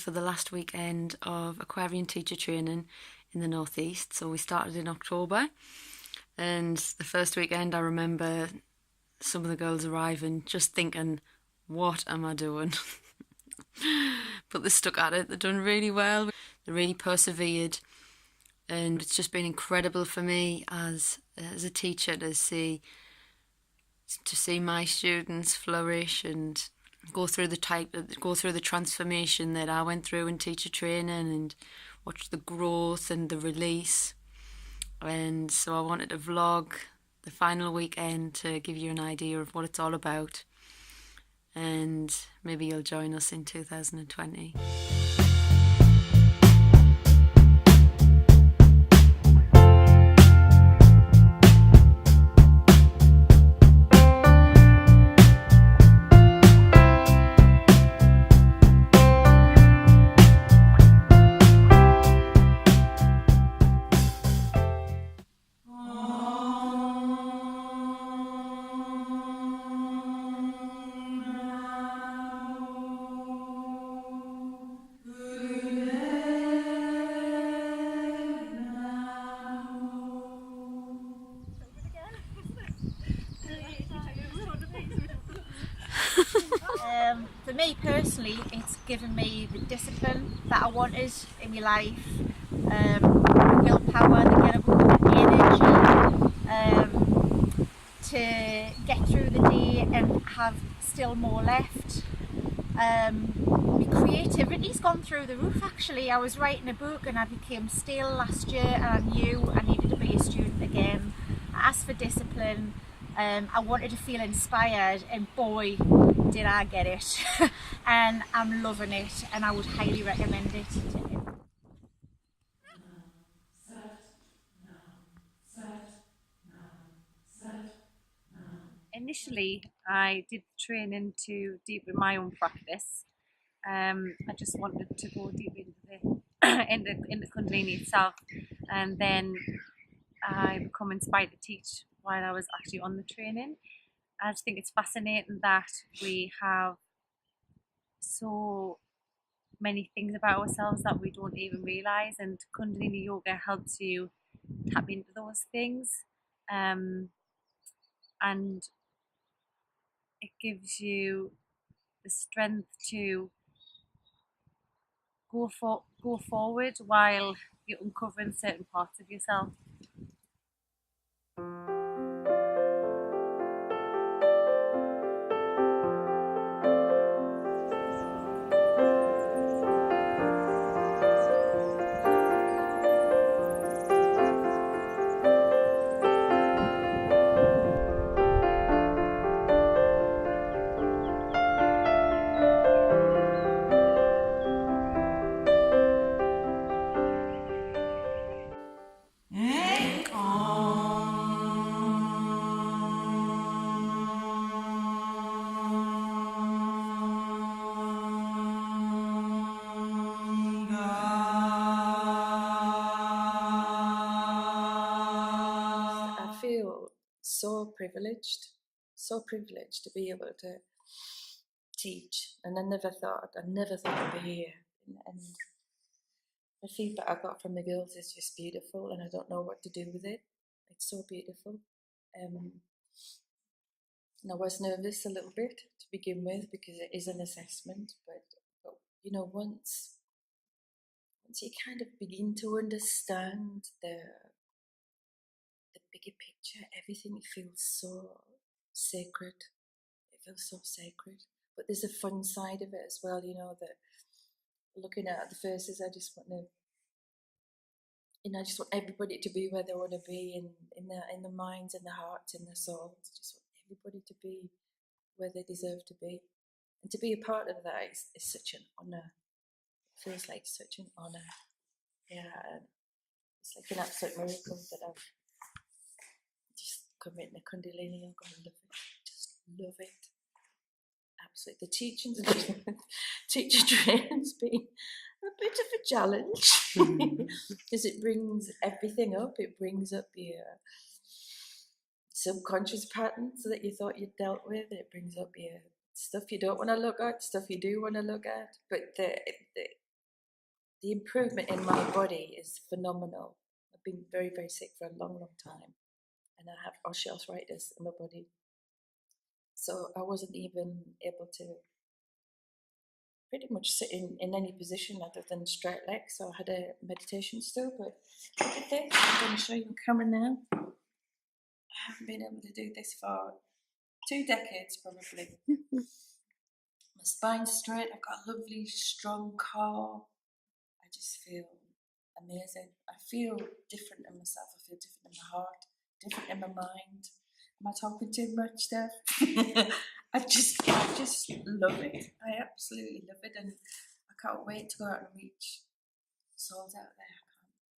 for the last weekend of Aquarian Teacher Training in the Northeast. So we started in October, and the first weekend I remember some of the girls arriving just thinking, what am I doing? But they stuck at it. They've done really well. They really persevered, and it's just been incredible for me as a teacher to see my students flourish and go through the transformation that I went through in teacher training, and watch the growth and the release. And so I wanted to vlog the final weekend to give you an idea of what it's all about, and maybe you'll join us in 2020. For me personally, it's given me the discipline that I wanted in my life, the willpower, the get up and the energy to get through the day and have still more left. My creativity's gone through the roof actually. I was writing a book and I became stale last year, and I knew I needed to be a student again. I asked for discipline. I wanted to feel inspired, and boy did I get it. And I'm loving it, and I would highly recommend it to everyone. Initially, I did training to deepen my own practice. I just wanted to go deep into the Kundalini itself, and then I become inspired to teach while I was actually on the training. I just think it's fascinating that we have so many things about ourselves that we don't even realize, and Kundalini yoga helps you tap into those things, and it gives you the strength to go forward while you're uncovering certain parts of yourself. so privileged to be able to teach, and I never thought I'd be here. And the feedback I got from the girls is just beautiful, and I don't know what to do with it. It's so beautiful. And I was nervous a little bit to begin with because it is an assessment, but you know, once you kind of begin to understand the bigger picture, everything feels so sacred. It feels so sacred. But there's a fun side of it as well, you know, that looking at the faces, I just want everybody to be where they want to be, in the minds and the hearts and the souls. I just want everybody to be where they deserve to be. And to be a part of that is such an honour. It feels like such an honour. Yeah, it's like an absolute miracle that I've just come in the Kundalini yoga. I love it. Just love it. Absolutely. The teacher training's been a bit of a challenge because it brings everything up. It brings up your subconscious patterns that you thought you'd dealt with. It brings up your stuff you don't want to look at, stuff you do want to look at. But the improvement in my body is phenomenal. I've been very, very sick for a long, long time, and I have osteoarthritis in my body. So I wasn't even able to pretty much sit in any position other than straight legs. So I had a meditation stool, but look at this. I'm going to show you on camera now. I haven't been able to do this for 2 decades probably. My spine's straight, I've got a lovely strong core. I just feel amazing. I feel different in myself, I feel different in my heart, different in my mind. Am I talking too much, Steph? I just love it. I absolutely love it, and I can't wait to go out and reach souls out there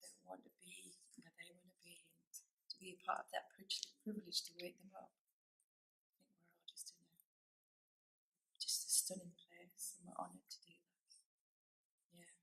that want to be where they want to be, and to be a part of that privilege to wake them up. I think we're all just in a stunning place, and we're honoured to do that. Yeah.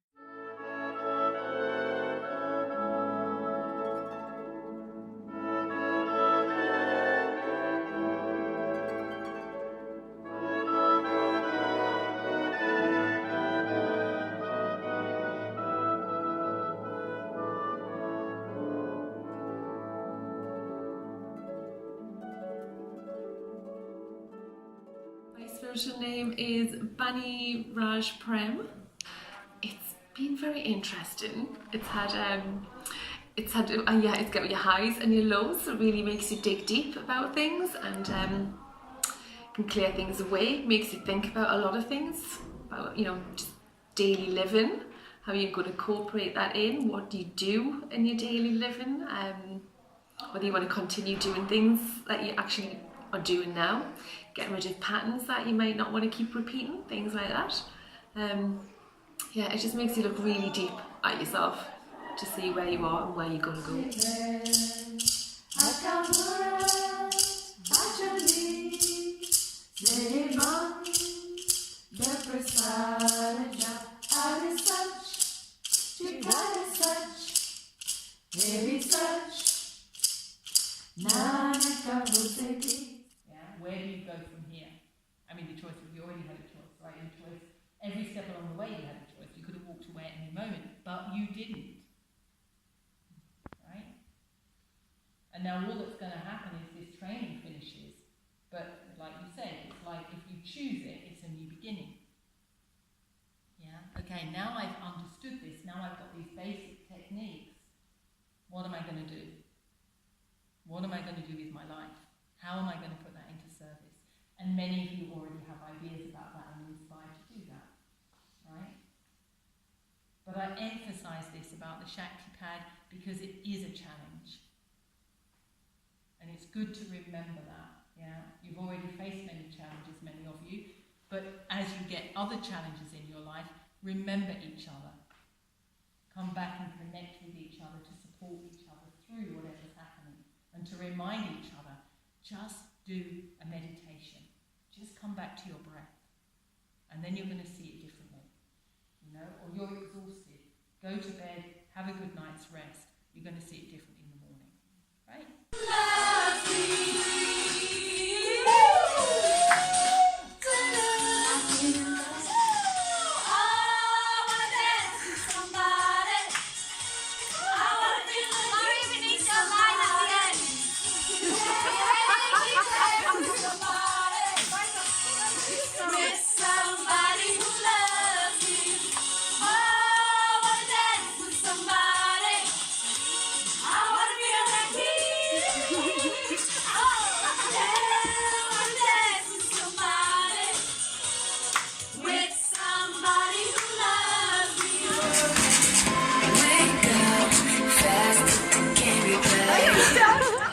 My spiritual name is Baniprem. It's been very interesting. It's got your highs and your lows, so it really makes you dig deep about things, and can clear things away, makes you think about a lot of things, about, you know, just daily living, how you're going to incorporate that in, what do you do in your daily living, whether you want to continue doing things that you actually are doing now, getting rid of patterns that you might not want to keep repeating, things like that. Yeah, it just makes you look really deep at yourself to see where you are and where you're going to go. Where do you go from here? I mean, the choice, you already had a choice, right? Your choice, every step along the way you had a choice. You could have walked away at any moment, but you didn't, right? And now all that's going to happen is this training finishes, but like you said, it's like if you choose it, it's a new beginning. Yeah, okay, now I've understood this, now I've got these basic techniques. What am I going to do? What am I going to do with my life? How am I going to put that into service? And many of you already have ideas about that and are inspired to do that, right? But I emphasize this about the Shakti pad because it is a challenge. And it's good to remember that, yeah? You've already faced many challenges, many of you, but as you get other challenges in your life, remember each other. Come back and connect with each other to support each other through whatever's happening, and to remind each other, just do a meditation. Just come back to your breath. And then you're going to see it differently. You know, or you're exhausted. Go to bed, have a good night's rest. You're going to see it differently in the morning. Right?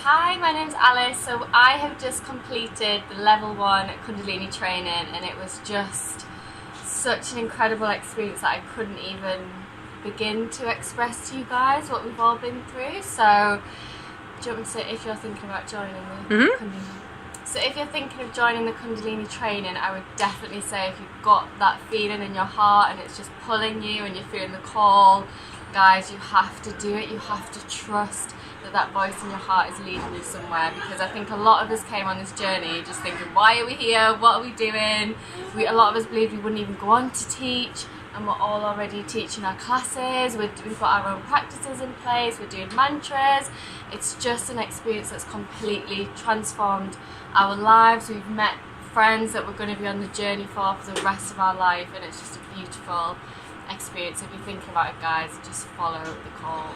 Hi, my name's Alice. So I have just completed the level 1 Kundalini training, and it was just such an incredible experience that I couldn't even begin to express to you guys what we've all been through. So do you want me to say, if you're thinking about joining the Kundalini? So if you're thinking of joining the Kundalini training, I would definitely say, if you've got that feeling in your heart and it's just pulling you and you're feeling the call, guys, you have to do it. You have to trust that voice in your heart is leading you somewhere, because I think a lot of us came on this journey just thinking, why are we here, what are we doing? A lot of us believed we wouldn't even go on to teach, and we're all already teaching our classes. We've got our own practices in place, we're doing mantras. It's just an experience that's completely transformed our lives. We've met friends that we're going to be on the journey for the rest of our life, and it's just a beautiful experience. If you think about it, guys, just follow the call.